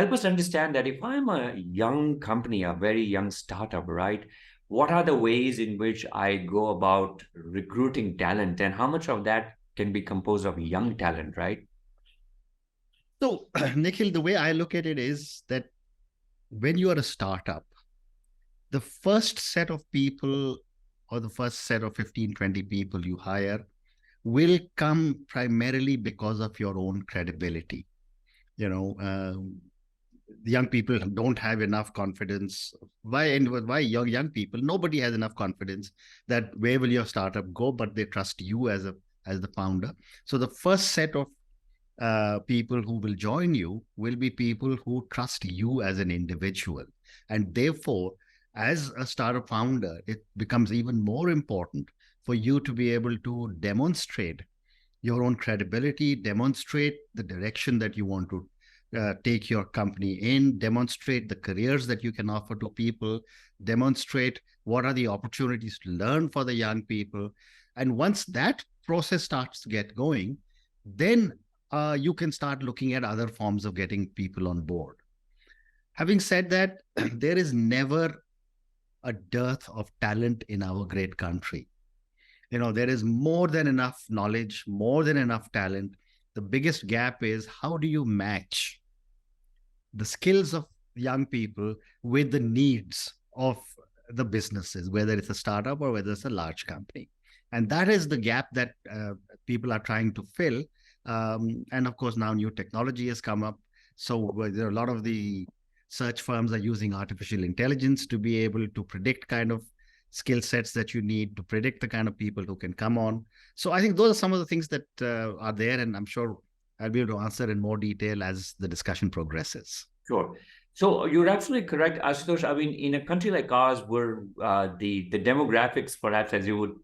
help us understand that if I'm a young company, a very young startup, right? What are the ways in which I go about recruiting talent, and how much of that can be composed of young talent, right? So, Nikhil, the way I look at it is that when you are a startup, the first set of people or the first set of 15, 20 people you hire will come primarily because of your own credibility. You know, young people don't have enough confidence. Why young people? Nobody has enough confidence that where will your startup go, but they trust you as the founder. So the first set of people who will join you will be people who trust you as an individual. And therefore, as a startup founder, it becomes even more important for you to be able to demonstrate your own credibility, demonstrate the direction that you want to take your company in, demonstrate the careers that you can offer to people, demonstrate what are the opportunities to learn for the young people. And once that process starts to get going, then you can start looking at other forms of getting people on board. Having said that, there is never a dearth of talent in our great country. There is more than enough knowledge, more than enough talent. The biggest gap is how do you match the skills of young people with the needs of the businesses, whether it's a startup or whether it's a large company. And that is the gap that people are trying to fill. And of course, now new technology has come up. So there are a lot of the search firms are using artificial intelligence to be able to predict kind of skill sets that you need, to predict the kind of people who can come on. So I think those are some of the things that are there, and I'm sure I'll be able to answer in more detail as the discussion progresses. Sure. So you're absolutely correct, Ashutosh. I mean, in a country like ours, where the demographics, perhaps as you would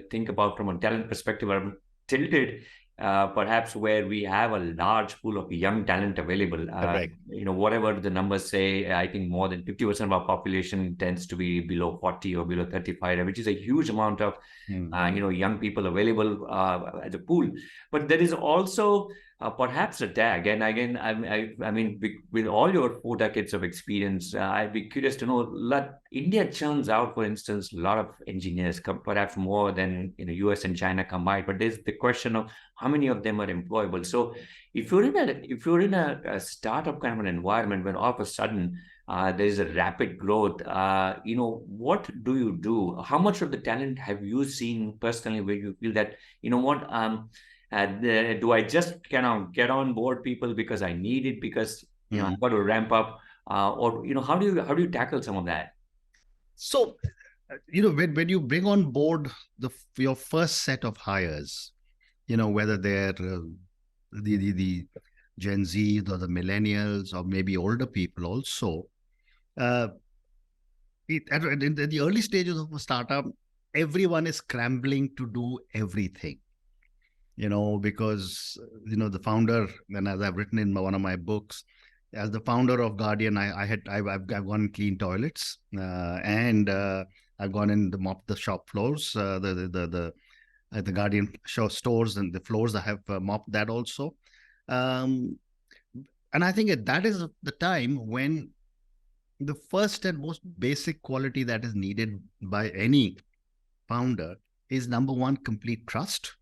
think about from a talent perspective, are tilted, perhaps where we have a large pool of young talent available. Correct. Whatever the numbers say, I think more than 50% of our population tends to be below 40 or below 35, which is a huge amount of young people available as a pool. But there is also perhaps a tag. And again, I mean, with all your 4 decades of experience, I'd be curious to know, India churns out, for instance, a lot of engineers, perhaps more than US and China combined. But there's the question of how many of them are employable. So if you're in a startup kind of an environment, when all of a sudden there's a rapid growth, what do you do? How much of the talent have you seen personally where you feel that, do I just kind of get on board people because I need it, because I've got to ramp up, or how do you tackle some of that? So, when you bring on board your first set of hires, whether they're the Gen Z or the millennials or maybe older people also, in the early stages of a startup, everyone is scrambling to do everything. Because the founder, and as I've written in one of my books, as the founder of Guardian, I've gone and cleaned toilets, and I've gone and mopped the shop floors, the Guardian show stores and the floors. I have mopped that also, and I think that is the time when the first and most basic quality that is needed by any founder is, number one, complete trust.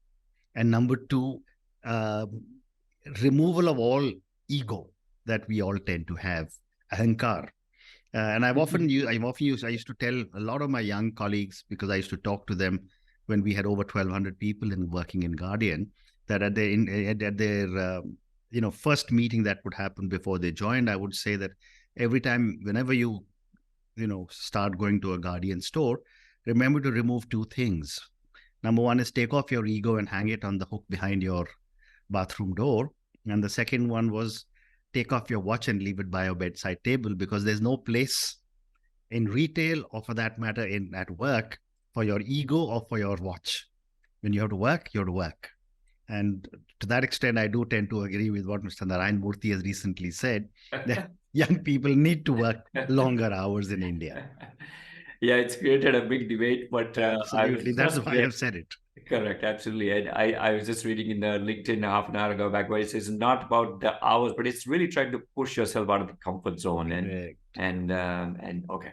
And number two, removal of all ego that we all tend to have, ahankar. And I used to tell a lot of my young colleagues, because I used to talk to them when we had over 1,200 people working in Guardian, that at their first meeting that would happen before they joined, I would say that whenever you start going to a Guardian store, remember to remove 2 things. Number one is take off your ego and hang it on the hook behind your bathroom door. And the second one was take off your watch and leave it by your bedside table, because there's no place in retail, or for that matter at work, for your ego or for your watch. When you have to work, you have to work. And to that extent, I do tend to agree with what Mr. Narayan Murthy has recently said, that young people need to work longer hours in India. Yeah, it's created a big debate, but I was Absolutely. That's just why I've said it. correct, absolutely. And I was just reading in the LinkedIn half an hour ago back where it says not about the hours, but it's really trying to push yourself out of the comfort zone. Correct. And okay.